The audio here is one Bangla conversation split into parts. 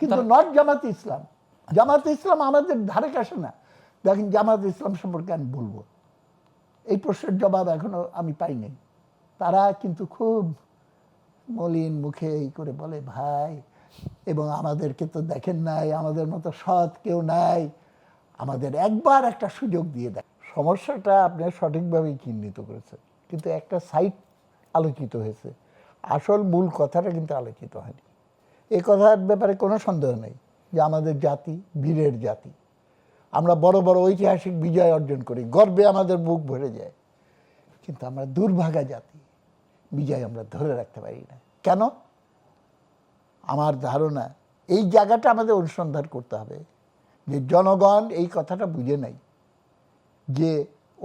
কিন্তু নট জামাতে ইসলাম। জামাতে ইসলাম আমাদের ধারে কাছে না। দেখেন জামাতে ইসলাম সম্পর্কে আমি বলবো, এই প্রশ্নের জবাব এখনো আমি পাইনি। তারা কিন্তু খুব মলিন মুখে এই করে বলে ভাই, এবং আমাদেরকে তো দেখেন নাই, আমাদের মতো সৎ কেউ নাই, আমাদের একবার একটা সুযোগ দিয়ে দেয়। সমস্যাটা আপনি সঠিকভাবেই চিহ্নিত করেছেন, কিন্তু একটা সাইড আলোচিত হয়েছে, আসল মূল কথাটা কিন্তু আলোচিত হয়নি। এই কথার ব্যাপারে কোনো সন্দেহ নেই যে আমাদের জাতি বীরের জাতি। আমরা বড় বড় ঐতিহাসিক বিজয় অর্জন করি, গর্বে আমাদের বুক ভরে যায়, কিন্তু আমরা দুর্ভাগা জাতি, বিজয় আমরা ধরে রাখতে পারি না। কেন? আমার ধারণা এই জায়গাটা আমাদের অনুসন্ধান করতে হবে যে জনগণ এই কথাটা বুঝে নাই যে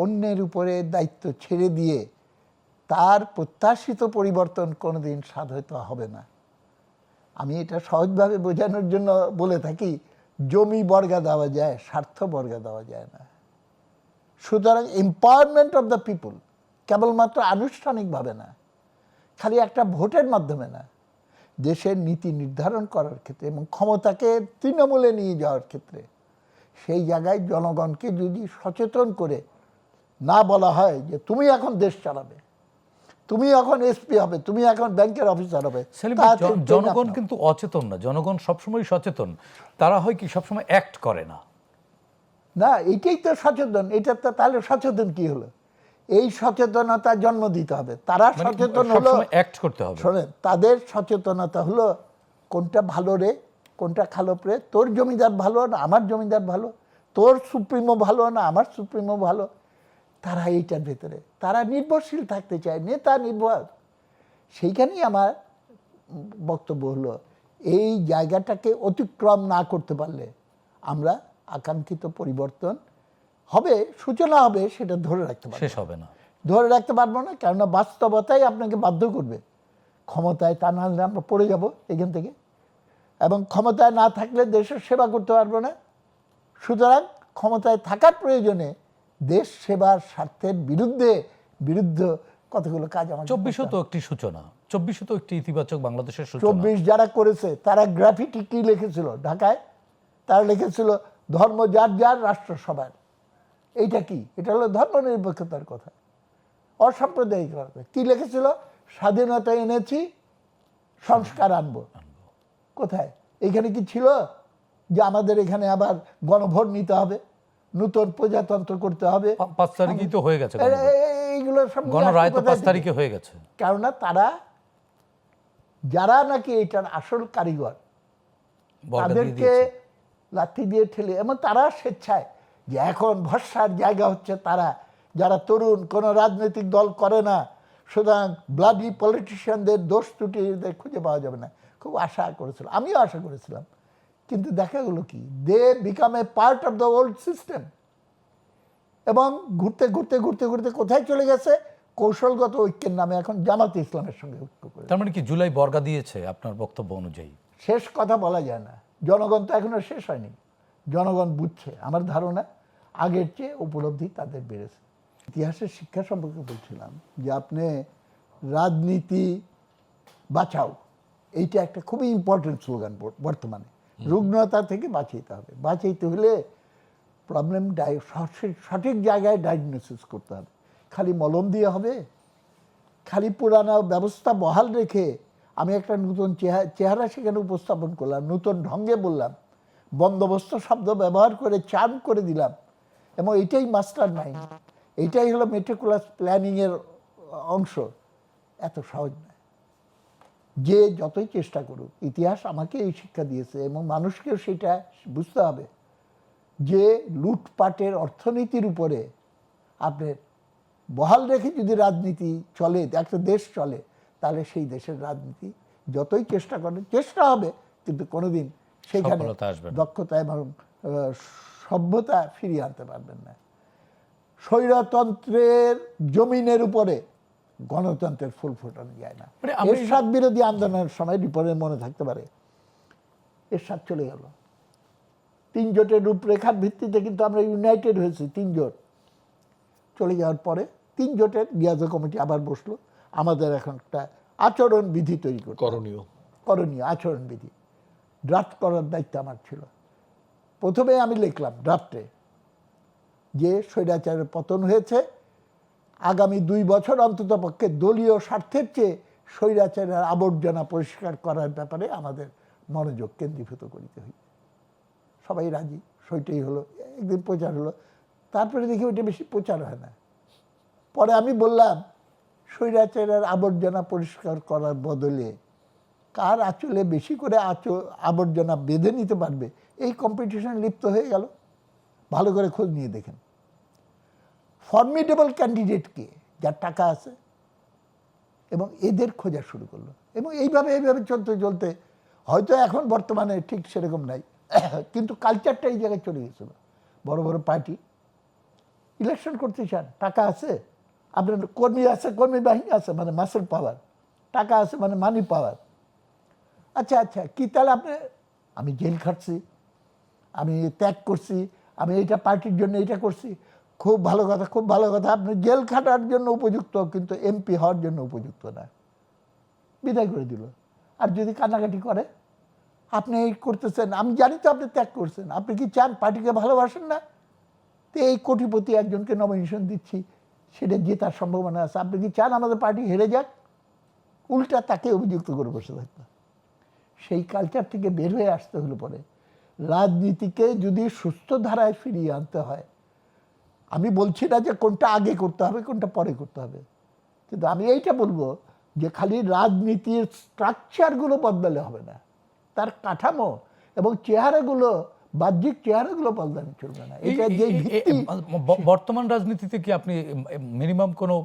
অন্যের উপরে দায়িত্ব ছেড়ে দিয়ে তার প্রত্যাশিত পরিবর্তন কোনোদিন সাধিত হবে না। আমি এটা সহজভাবে বোঝানোর জন্য বলে থাকি, জমি বর্গা দেওয়া যায়, স্বার্থ বর্গা দেওয়া যায় না। সুতরাং এম্পাওয়ারমেন্ট অফ দ্য পিপল কেবলমাত্র আনুষ্ঠানিকভাবে না, খালি একটা ভোটের মাধ্যমে না, দেশের নীতি নির্ধারণ করার ক্ষেত্রে এবং ক্ষমতাকে তৃণমূলে নিয়ে যাওয়ার ক্ষেত্রে সেই জায়গায় জনগণকে যদি সচেতন করে না বলা হয় যে তুমি এখন দেশ চালাবে, তুমি এখন এসপি হবে, তুমি এখন ব্যাংকের অফিসার হবে। জনগণ কিন্তু অচেতন না, জনগণ সবসময় সচেতন। তারা হয় কি সবসময় অ্যাক্ট করে না। না, এটাই তো সচেতন। এটা তো তাহলে সচেতন কি হলো? এই সচেতনতা জন্ম দিতে হবে। তারা সচেতন হলো, অ্যাক্ট করতে হবে। শোনেন, তাদের সচেতনতা হলো কোনটা ভালো রে, কোনটা খারাপ রে, তোর জমিদার ভালো না আমার জমিদার ভালো, তোর সুপ্রিমো ভালো না আমার সুপ্রিমো ভালো। তারা এইটার ভেতরে তারা নির্ভরশীল থাকতে চায়, নেতা নির্ভর। সেইখানেই আমার বক্তব্য হলো, এই জায়গাটাকে অতিক্রম না করতে পারলে আমরা আকাঙ্ক্ষিত পরিবর্তন হবে, সূচনা হবে, সেটা ধরে রাখতে পারবো, শেষ হবে না, ধরে রাখতে পারবো না। কেননা বাস্তবতাই আপনাকে বাধ্য করবে ক্ষমতায়, তা না হলে আমরা পড়ে যাব এখান থেকে, এবং ক্ষমতায় না থাকলে দেশের সেবা করতে পারবো না। সুতরাং ক্ষমতায় থাকার প্রয়োজনে দেশ সেবার স্বার্থের বিরুদ্ধে কতগুলো কাজ আমার। 2400 তো একটি সূচনা, 2400 তো একটি ইতিবাচক বাংলাদেশের সূচনা। 24 যারা করেছে তারা গ্রাফিটি কি লিখেছিল ঢাকায়? তারা লিখেছিল ধর্ম যার যার, রাষ্ট্র সবার। এইটা কি? এটা হলো ধর্ম নিরপেক্ষতার কথা, অসাম্প্রদায়িকতা। কি লিখেছিল? স্বাধীনতা এনেছি, সংস্কার আনবো। কোথায়? এইখানে কি ছিল যে আমাদের এখানে আবার গণভোট নিতে হবে, নতুন প্রজাতন্ত্র করতে হবে? 5 তারিখই তো হয়ে গেছে, এইগুলো সব গণরায় তো 5 তারিখে হয়ে গেছে। কেননা তারা যারা নাকি এটার আসল কারিগর তাদেরকে লাথি দিয়ে ঠেলে, এবং তারা স্বেচ্ছায় যে এখন ভরসার জায়গা হচ্ছে তারা যারা তরুণ, কোনো রাজনৈতিক দল করে না, সুতরাং ব্লাডি পলিটিশিয়ানদের দোষ ত্রুটি খুঁজে পাওয়া যাবে না, খুব আশা করেছিল, আমিও আশা করেছিলাম। কিন্তু দেখা গেলো কি, they become a part of the old system, এবং ঘুরতে ঘুরতে ঘুরতে ঘুরতে কোথায় চলে গেছে? কৌশলগত ঐক্যের নামে এখন জামাতে ইসলামের সঙ্গে ঐক্য করে। তার মানে কি জুলাই বর্গা দিয়েছে আপনার বক্তব্য অনুযায়ী? শেষ কথা বলা যায় না, জনগণ তো এখনো শেষ হয়নি, জনগণ বুঝছে। আমার ধারণা আগের চেয়ে উপলব্ধি তাদের বেড়েছে। ইতিহাসের শিক্ষা সম্পর্কে বলছিলাম যে আপনি রাজনীতি বাঁচাও, এইটা একটা খুবই ইম্পর্টেন্ট স্লোগান বর্তমানে। রুগ্নতা থেকে বাঁচাইতে হবে, বাঁচাইতে হলে প্রবলেম সঠিক জায়গায় ডায়াগনোসিস করতে হবে। খালি মলম দিয়ে হবে? খালি পুরানো ব্যবস্থা বহাল রেখে আমি একটা নতুন চেহারা সেখানে উপস্থাপন করলাম, নতুন ঢঙ্গে বললাম, বন্দোবস্ত শব্দ ব্যবহার করে চার্ম করে দিলাম, এবং এটাই মাস্টার মাইন্ড, এইটাই হলো মেটিকুলাস প্ল্যানিংয়ের অংশ? এত সহজ নয়। যে যতই চেষ্টা করুক, ইতিহাস আমাকে এই শিক্ষা দিয়েছে এবং মানুষকেও সেটা বুঝতে হবে যে লুটপাটের অর্থনীতির উপরে আপনার বহাল রেখে যদি রাজনীতি চলে, একটা দেশ চলে, তাহলে সেই দেশের রাজনীতি যতই চেষ্টা করেন, চেষ্টা হবে, কিন্তু কোনোদিন সেইখানে দক্ষতা এবং সভ্যতা ফিরিয়ে আনতে পারবেন না। স্বৈরতন্ত্রের জমিনের উপরে গণতন্ত্রের ফুল ফোটানো যায় না। এরশাদ বিরোধী আন্দোলনের সময় রিপোর্টের মনে থাকতে পারে, এরশাদ চলে গেল। 3 জোটের রূপরেখার ভিত্তিতে কিন্তু আমরা ইউনাইটেড হয়েছি, 3 জোট চলে যাওয়ার পরে 3 জোটের লিয়াজো কমিটি আবার বসলো, আমাদের এখন একটা আচরণ বিধি তৈরি করতে, করণীয় আচরণ বিধি। ড্রাফট করার দায়িত্ব আমার ছিল। প্রথমে আমি লিখলাম ড্রাফটে যে স্বৈরাচারের পতন হয়েছে, আগামী 2 বছর অন্ততপক্ষে দলীয় স্বার্থের চেয়ে স্বৈরাচারের আবর্জনা পরিষ্কার করার ব্যাপারে আমাদের মনোযোগ কেন্দ্রীভূত করিতে হইবে। সবাই রাজি, সইটাই হলো। একদিন প্রচার হলো, তারপরে দেখি ওইটা বেশি প্রচার হয় না। পরে আমি বললাম স্বৈরাচারের আবর্জনা পরিষ্কার করার বদলে কার আঁচলে বেশি করে আবর্জনা বেঁধে নিতে পারবে, এই কম্পিটিশন লিপ্ত হয়ে গেল। ভালো করে খোঁজ নিয়ে দেখেন ফর্মিডেবল ক্যান্ডিডেট কে, যার টাকা আছে, এবং এদের খোঁজা শুরু করলো। এবং এইভাবে চলতে চলতে হয়তো এখন বর্তমানে ঠিক সেরকম নাই, কিন্তু কালচারটা এই জায়গায় চলে গেছিল। বড় বড় পার্টি ইলেকশন করতে চান, টাকা আছে, আপনার কর্মী আছে, কর্মী বাহিনী আছে, মানে মাসেল পাওয়ার, টাকা আছে মানে মানি পাওয়ার। আচ্ছা আচ্ছা, কি তাহলে আপনি, আমি জেল খাটছি, আমি ত্যাগ করছি, আমি এইটা পার্টির জন্য এইটা করছি, খুব ভালো কথা, খুব ভালো কথা। আপনি জেল খাটার জন্য উপযুক্ত, কিন্তু এমপি হওয়ার জন্য উপযুক্ত না, বিদায় করে দিল। আর যদি কান্নাকাটি করে আপনি এই করতেছেন, আমি জানি তো আপনি ত্যাগ করছেন, আপনি কি চান, পার্টিকে ভালোবাসেন না, তো এই কোটিপতি একজনকে নমিনেশন দিচ্ছি, সেটা জেতার সম্ভাবনা আছে, আপনি কি চান আমাদের পার্টি হেরে যাক? উল্টা তাকে অভিযুক্ত করে বসে থাকতো। সেই কালচার থেকে বের হয়ে আসতে হলো। পরে রাজনীতিকে যদি সুস্থ ধারায় ফিরিয়ে আনতে হয়, আমি বলছি না যে কোনটা আগে করতে হবে কোনটা পরে করতে হবে, কিন্তু আমি এইটা বলবো যে খালি রাজনীতির স্ট্রাকচারগুলো বদলালে হবে না, তার কাঠামো এবং চেহারাগুলো, বাহ্যিক চেহারাগুলো বদলানো চলবে না। এটা যে ভিত্তি। বর্তমান রাজনীতিতে কি আপনি মিনিমাম কোনো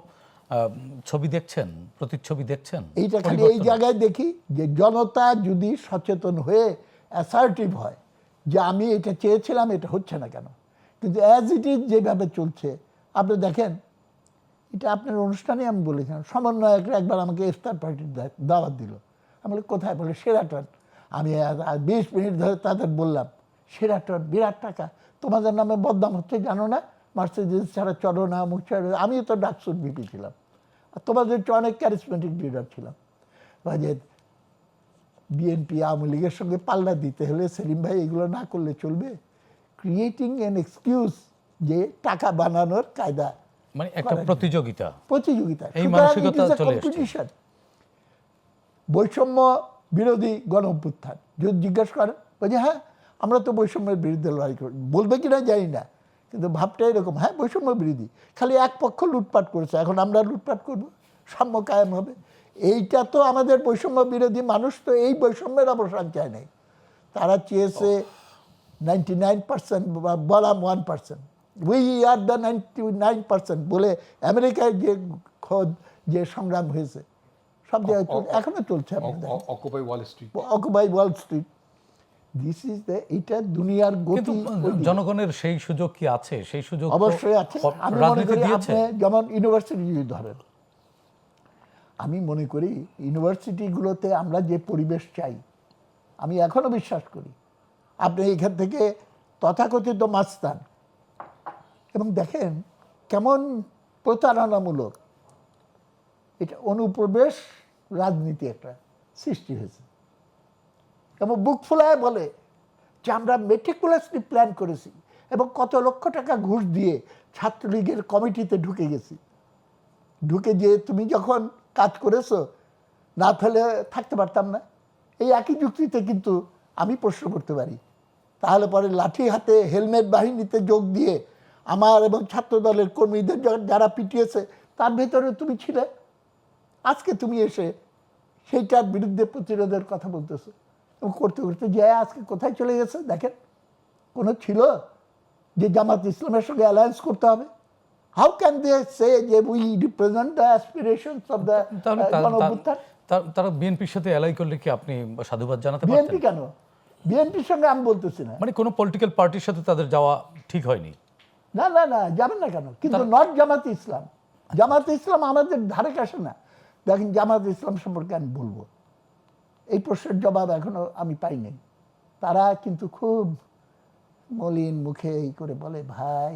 ছবি দেখছেন, প্রতিচ্ছবি দেখছেন? এইটা খালি এই জায়গায় দেখি যে জনতা যদি সচেতন হয়ে অ্যাসার্টিভ হয় যে আমি এটা চেয়েছিলাম, এটা হচ্ছে না কেন। কিন্তু অ্যাজ ইট ইজ যেভাবে চলছে, আপনি দেখেন, এটা আপনার অনুষ্ঠানে আমি বলেছিলাম, সমন্বয়করা একবার আমাকে ইফতার পার্টির দাওয়াত দিল। আমি বলি কোথায়? বলে সেরাটন। আমি 20 মিনিট ধরে তাদের বললাম সেরাটন বিরাট টাকা, তোমাদের নামে বদনাম হচ্ছে জানো না, মার্সিডিজ ছাড়া চলো না, মুখ ছাড়া। আমি তো ডাকসুর ভিপি ছিলাম, আর তোমাদের অনেক ক্যারিসমেটিক লিডার ছিলাম। যে বিএনপি আওয়ামী লীগের সঙ্গে পাল্লা দিতে হলে সেলিম ভাই এগুলো না করলে চলবে? ক্রিয়েটিং অ্যান এক্সকিউজ, যে টাকা বানানোর কায়দা, মানে একটা প্রতিযোগিতা, এই মানসিকতা চলে আসছে। বৈষম্য বিরোধী গণ অভ্যুত্থান যদি জিজ্ঞেস করেন, বলছে হ্যাঁ আমরা তো বৈষম্যের বিরুদ্ধে লড়াই করি, বলবে কিনা জানি না, কিন্তু ভাবটা এরকম, হ্যাঁ বৈষম্য বিরোধী, খালি এক পক্ষ লুটপাট করেছে, এখন আমরা লুটপাট করব, সাম্য কায়েম হবে। এইটা তো আমাদের বৈষম্য বিরোধী মানুষ তো এই বৈষম্যের অবসান চায় নাই, তারা চেয়েছে 99% বনাম 1%, উই আর দ্য 99% বলে আমেরিকায় যে খোদ যে সংগ্রাম হয়েছে সব জায়গায় এখনো চলছে। Occupy Wall Street, this is the, এটা দুনিয়ার গতি। জনগণের সেই সুযোগ কি আছে? সেই সুযোগ অবশ্যই আছে। আমি মনে করি আপনি যেমন ইউনিভার্সিটি যদি ধরেন, আমি মনে করি ইউনিভার্সিটিগুলোতে আমরা যে পরিবেশ চাই, আমি এখনো বিশ্বাস করি আপনি এখান থেকে তথাকথিত মাস্তান, এবং দেখেন কেমন প্রতারণামূলক এটা অনুপ্রবেশ রাজনীতি একটা সৃষ্টি হয়েছে, এবং বুক ফুলায় বলে যে আমরা মেটিকুলাসলি প্ল্যান করেছি এবং কত লক্ষ টাকা ঘুষ দিয়ে ছাত্রলীগের কমিটিতে ঢুকে গেছি, ঢুকে যে তুমি যখন কাজ করেছো না ফেলে থাকতে পারতাম না। এই একই যুক্তিতে কিন্তু আমি প্রশ্ন করতে পারি, তাহলে পরে লাঠি হাতে হেলমেট বাহিনীতে যোগ দিয়ে আমার এবং ছাত্র দলের কর্মীদের যারা পিটিয়েছে তার ভেতরে তুমি ছিলে, আজকে তুমি এসে সেইটার বিরুদ্ধে প্রতিরোধের কথা বলতেছো, এবং করতে করতে যে আজকে কোথায় চলে গেছে দেখেন। কোনো ছিল যে জামাত ইসলামের সঙ্গে অ্যালায়েন্স করতে হবে? হাউ ক্যান দে সে যে we represent the aspirations of the গণঅভ্যুত্থান? তারা বিএনপির সাথে অ্যালাই করলে কি আপনি সাধুবাদ জানাতে পারতেন? বিএনপি কেন? বিএনপির সঙ্গে আমি বলতেছি না, মানে কোনো পলিটিক্যাল পার্টির সাথে তাদের যাওয়া ঠিক হয়নি? না না না, যাবেন না কেন? কিন্তু নট জামাত ইসলাম। জামাত ইসলাম আমাদের ধারে কাছে না। দেখেন জামাত ইসলাম সম্পর্কে আমি বলবো, এই প্রশ্নের জবাব এখনো আমি পাইনি। তারা কিন্তু খুব মলিন মুখে এই করে বলে ভাই,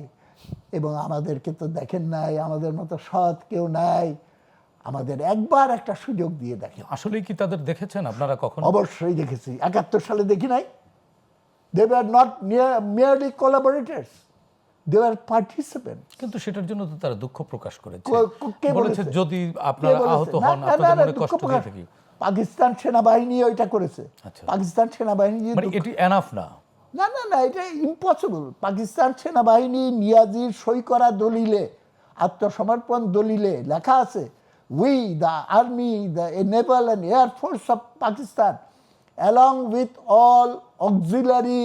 এবং আমাদেরকে তো দেখেন নাই, আমাদের মতো সৎ কেউ নাই, আমাদের একবার একটা সুযোগ দিয়ে দেখেন। আসলেই কি তাদের দেখেছেন আপনারা কখনো? অবশ্যই দেখেছি, 71 সালে দেখি নাই? They were not merely collaborators, they were participant. কিন্তু সেটার জন্য তো তারা দুঃখ প্রকাশ করেছে, কে বলেছে বলেছে? যদি আপনারা আহত হন আপনাদের মনে কষ্ট দিয়ে থাকি। পাকিস্তান সেনাবাহিনী ওইটা করেছে। আচ্ছা। পাকিস্তান সেনাবাহিনী মানে এটি এনাফ না? না না না, এটা ইম্পসিবল। পাকিস্তান সেনাবাহিনী নিয়াজির সই করা দলিলে, আত্মসমর্পণ দলিলে লেখা আছে, we the army, the Naval and air force of Pakistan along with all auxiliary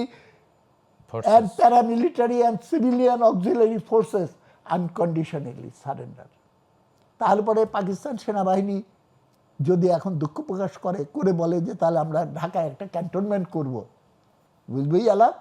and paramilitary and civilian auxiliary forces unconditionally surrender. তারপরে পাকিস্তান সেনাবাহিনী যদি এখন দুঃখ প্রকাশ করে বলে যে তাহলে আমরা ঢাকায় একটা ক্যান্টনমেন্ট করব, উইল বি অ্যালাউড?